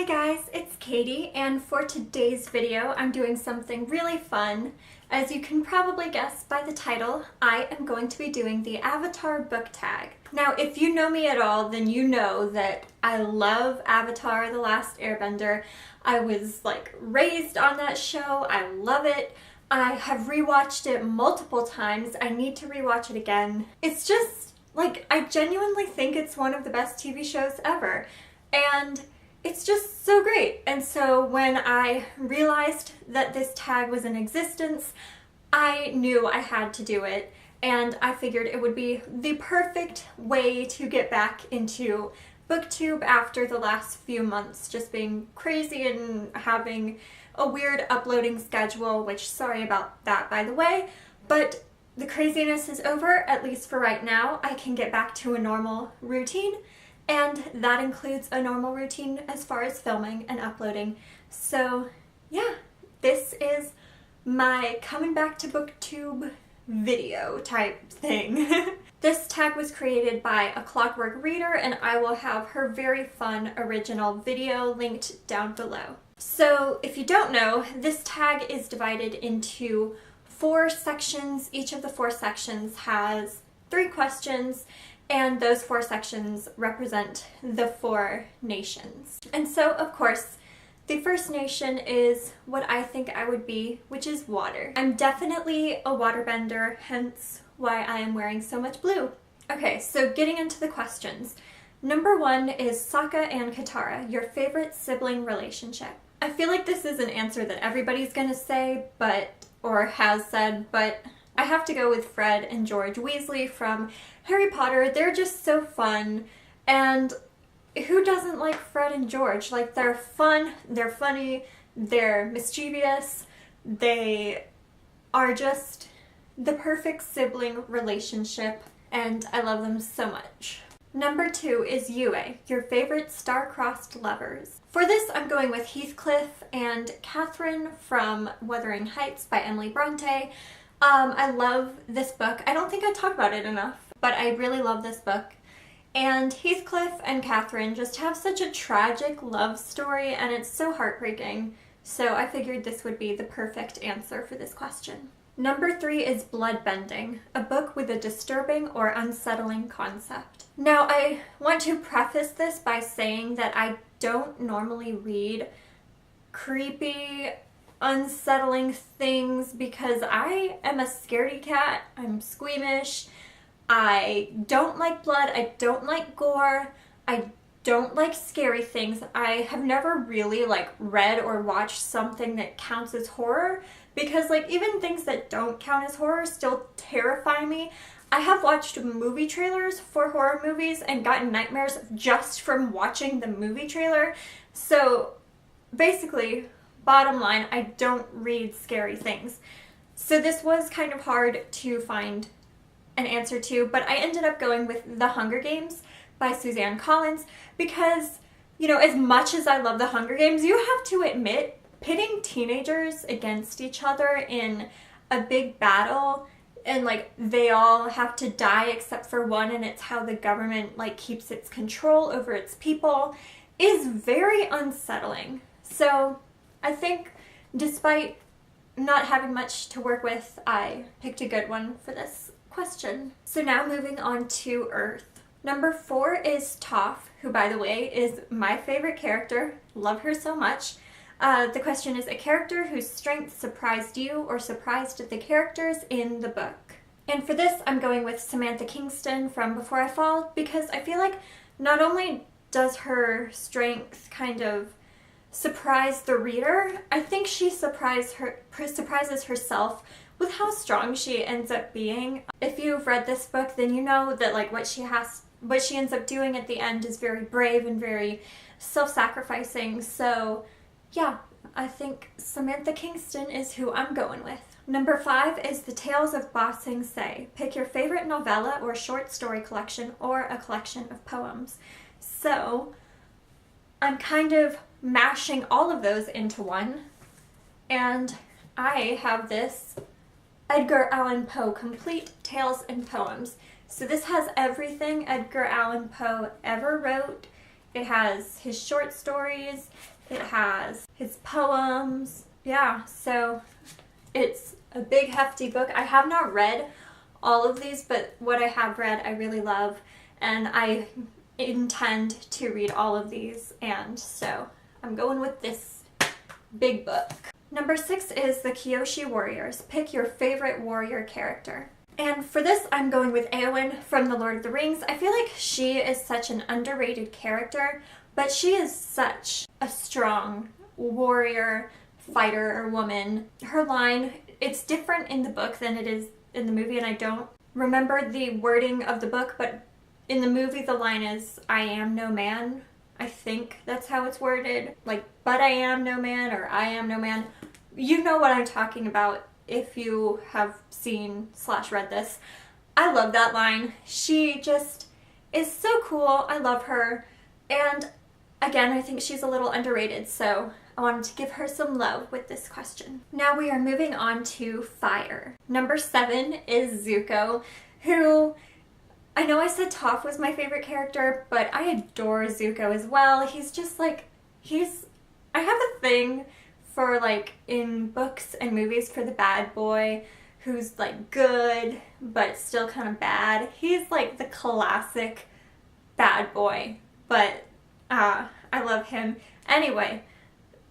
Hey guys, it's Katie, and for today's video I'm doing something really fun. As you can probably guess by the title, I am going to be doing the Avatar book tag. Now if you know me at all, then you know that I love Avatar: The Last Airbender. I was raised on that show, I love it. I have rewatched it multiple times, I need to rewatch it again. It's just, I genuinely think it's one of the best TV shows ever. And it's just so great. And so when I realized that this tag was in existence, I knew I had to do it. And I figured it would be the perfect way to get back into BookTube after the last few months just being crazy and having a weird uploading schedule, which sorry about that by the way, but the craziness is over, at least for right now. I can get back to a normal routine. And that includes a normal routine as far as filming and uploading. So yeah, this is my coming back to BookTube video type thing. This tag was created by A Clockwork Reader, and I will have her very fun original video linked down below. So if you don't know, this tag is divided into 4 sections. Each of the 4 sections has 3 questions, and those 4 sections represent the 4 nations. And so, of course, the first nation is what I think I would be, which is water. I'm definitely a waterbender, hence why I am wearing so much blue. Okay, so getting into the questions. Number 1 is Sokka and Katara, your favorite sibling relationship. I feel like this is an answer that everybody's gonna say, or has said, but I have to go with Fred and George Weasley from Harry Potter. They're just so fun, and who doesn't like Fred and George? They're fun, they're funny, they're mischievous, they are just the perfect sibling relationship, and I love them so much. Number 2 is Yue, your favorite star-crossed lovers. For this, I'm going with Heathcliff and Catherine from Wuthering Heights by Emily Bronte. I love this book. I don't think I talk about it enough, but I really love this book. And Heathcliff and Catherine just have such a tragic love story, and it's so heartbreaking. So I figured this would be the perfect answer for this question. Number 3 is Bloodbending, a book with a disturbing or unsettling concept. Now, I want to preface this by saying that I don't normally read creepy, unsettling things because I am a scaredy cat. I'm squeamish. I don't like blood. I don't like gore. I don't like scary things. I have never really read or watched something that counts as horror because even things that don't count as horror still terrify me. I have watched movie trailers for horror movies and gotten nightmares just from watching the movie trailer. So basically, bottom line, I don't read scary things. So this was kind of hard to find an answer to, but I ended up going with The Hunger Games by Suzanne Collins because, as much as I love The Hunger Games, you have to admit, pitting teenagers against each other in a big battle and they all have to die except for one, and it's how the government keeps its control over its people, is very unsettling. So I think despite not having much to work with, I picked a good one for this question. So now moving on to Earth. Number 4 is Toph, who by the way is my favorite character. Love her so much. The question is a character whose strength surprised you or surprised the characters in the book. And for this I'm going with Samantha Kingston from Before I Fall because I feel like not only does her strength kind of surprise the reader, I think she surprises herself with how strong she ends up being. If you've read this book, then you know that what she ends up doing at the end is very brave and very self-sacrificing. So yeah, I think Samantha Kingston is who I'm going with. Number 5 is The Tales of Ba Sing Se. Pick your favorite novella or short story collection or a collection of poems. So I'm kind of mashing all of those into one, and I have this Edgar Allan Poe Complete Tales and Poems. So this has everything Edgar Allan Poe ever wrote It has his short stories, it has his poems. Yeah, so it's a big hefty book. I have not read all of these, but what I have read I really love, and I intend to read all of these, and so I'm going with this big book. Number 6 is the Kyoshi Warriors. Pick your favorite warrior character. And for this, I'm going with Éowyn from The Lord of the Rings. I feel like she is such an underrated character, but she is such a strong warrior, fighter, or woman. Her line, it's different in the book than it is in the movie, and I don't remember the wording of the book, but in the movie the line is, "I am no man." I think that's how it's worded. Like, "But I am no man," or "I am no man." You know what I'm talking about if you have seen / read this. I love that line. She just is so cool. I love her. And again, I think she's a little underrated, so I wanted to give her some love with this question. Now we are moving on to fire. Number 7 is Zuko, who, I know I said Toph was my favorite character, but I adore Zuko as well. He's just like, I have a thing for, like, in books and movies, for the bad boy who's like good but still kind of bad. He's like the classic bad boy, but I love him. Anyway,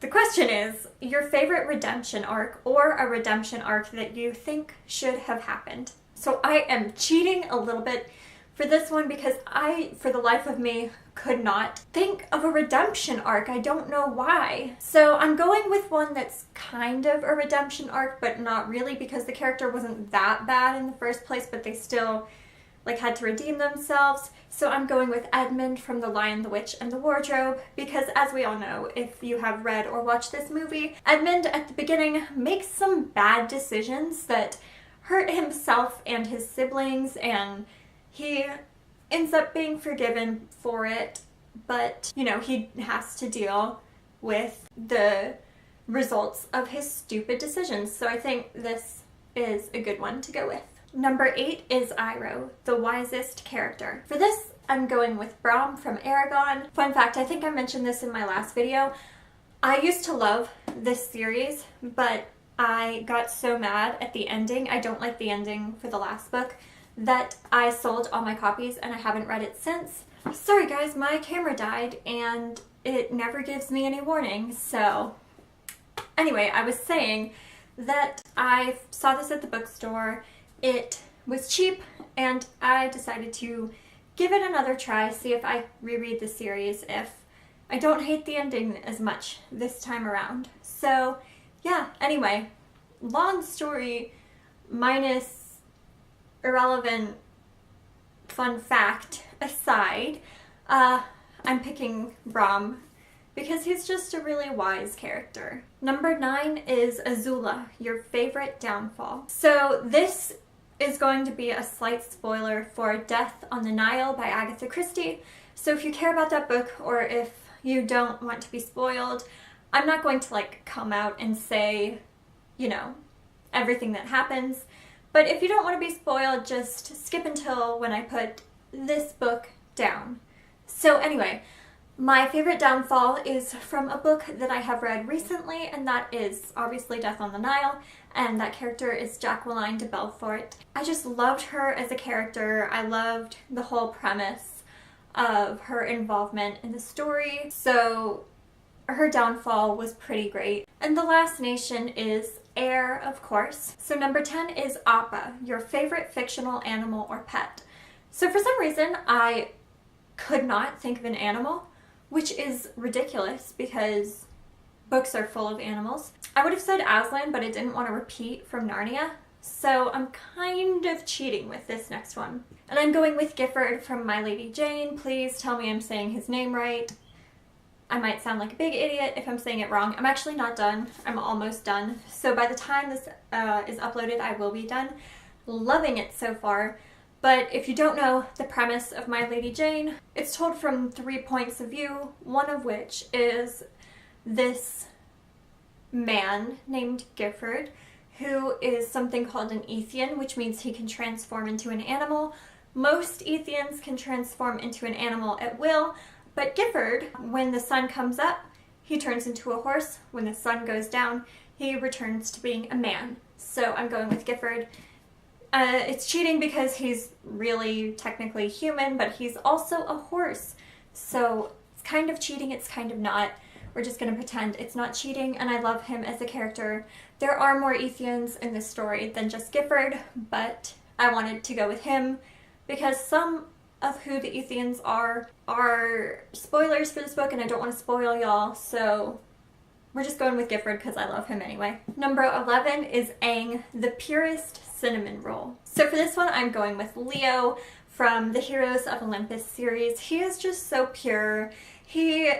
the question is your favorite redemption arc, or a redemption arc that you think should have happened. So I am cheating a little bit for this one because I, for the life of me, could not think of a redemption arc. I don't know why. So I'm going with one that's kind of a redemption arc, but not really, because the character wasn't that bad in the first place, but they still like had to redeem themselves. So I'm going with Edmund from The Lion, the Witch, and the Wardrobe, because as we all know, if you have read or watched this movie, Edmund at the beginning makes some bad decisions that hurt himself and his siblings, and he ends up being forgiven for it, but, you know, he has to deal with the results of his stupid decisions. So I think this is a good one to go with. Number 8 is Iroh, the wisest character. For this, I'm going with Brahms from Aragon. Fun fact, I think I mentioned this in my last video. I used to love this series, but I got so mad at the ending, I don't like the ending for the last book, that I sold all my copies and I haven't read it since. Sorry guys, my camera died and it never gives me any warning. So anyway, I was saying that I saw this at the bookstore. It was cheap and I decided to give it another try, see if I reread the series, if I don't hate the ending as much this time around. So yeah, anyway, long story minus irrelevant fun fact aside, I'm picking Brahms because he's just a really wise character. Number 9 is Azula, your favorite downfall. So this is going to be a slight spoiler for Death on the Nile by Agatha Christie. So if you care about that book, or if you don't want to be spoiled, I'm not going to like come out and say, you know, everything that happens. But if you don't want to be spoiled, just skip until when I put this book down. So anyway, my favorite downfall is from a book that I have read recently, and that is obviously Death on the Nile, and that character is Jacqueline de Belfort. I just loved her as a character. I loved the whole premise of her involvement in the story, so her downfall was pretty great. And the last nation is Air, of course. So number 10 is Appa, your favorite fictional animal or pet. So for some reason, I could not think of an animal, which is ridiculous because books are full of animals. I would have said Aslan, but I didn't want to repeat from Narnia, so I'm kind of cheating with this next one. And I'm going with Gifford from My Lady Jane. Please tell me I'm saying his name right. I might sound like a big idiot if I'm saying it wrong. I'm actually not done. I'm almost done. So by the time this is uploaded, I will be done. Loving it so far. But if you don't know the premise of My Lady Jane, it's told from 3 points of view, one of which is this man named Gifford, who is something called an Ethian, which means he can transform into an animal. Most Ethians can transform into an animal at will, But Gifford, when the sun comes up, he turns into a horse. When the sun goes down, he returns to being a man. So I'm going with Gifford. It's cheating because he's really technically human, but he's also a horse. So it's kind of cheating, it's kind of not. We're just going to pretend it's not cheating, and I love him as a character. There are more Ethians in this story than just Gifford, but I wanted to go with him because some of who the Ethians are spoilers for this book, and I don't want to spoil y'all, so we're just going with Gifford because I love him anyway. Number 11 is Aang, the purest cinnamon roll. So for this one, I'm going with Leo from the Heroes of Olympus series. He is just so pure. He,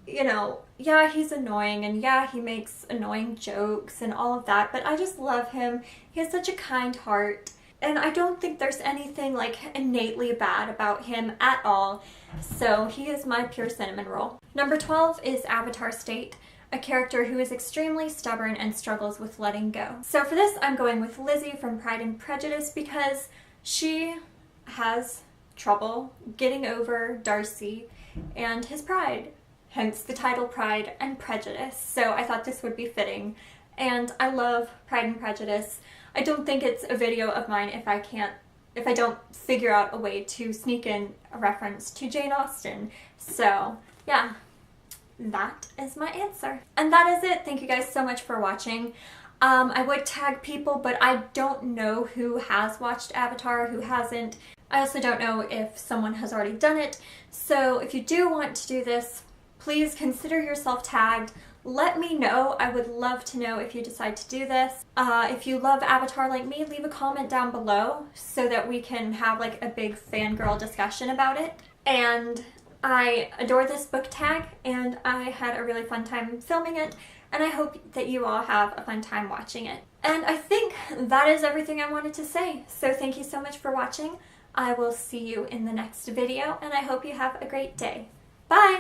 you know, yeah, he's annoying, and yeah, he makes annoying jokes and all of that, but I just love him. He has such a kind heart. And I don't think there's anything like innately bad about him at all. So he is my pure cinnamon roll. Number 12 is Avatar State, a character who is extremely stubborn and struggles with letting go. So for this, I'm going with Lizzie from Pride and Prejudice because she has trouble getting over Darcy and his pride, hence the title Pride and Prejudice. So I thought this would be fitting. And I love Pride and Prejudice. I don't think it's a video of mine if I don't figure out a way to sneak in a reference to Jane Austen. So yeah, that is my answer. And that is it. Thank you guys so much for watching. I would tag people, but I don't know who has watched Avatar, who hasn't. I also don't know if someone has already done it. So if you do want to do this, please consider yourself tagged. Let me know. I would love to know if you decide to do this. If you love Avatar like me, leave a comment down below so that we can have like a big fangirl discussion about it. And I adore this book tag, and I had a really fun time filming it, and I hope that you all have a fun time watching it. And I think that is everything I wanted to say. So thank you so much for watching. I will see you in the next video, and I hope you have a great day. Bye!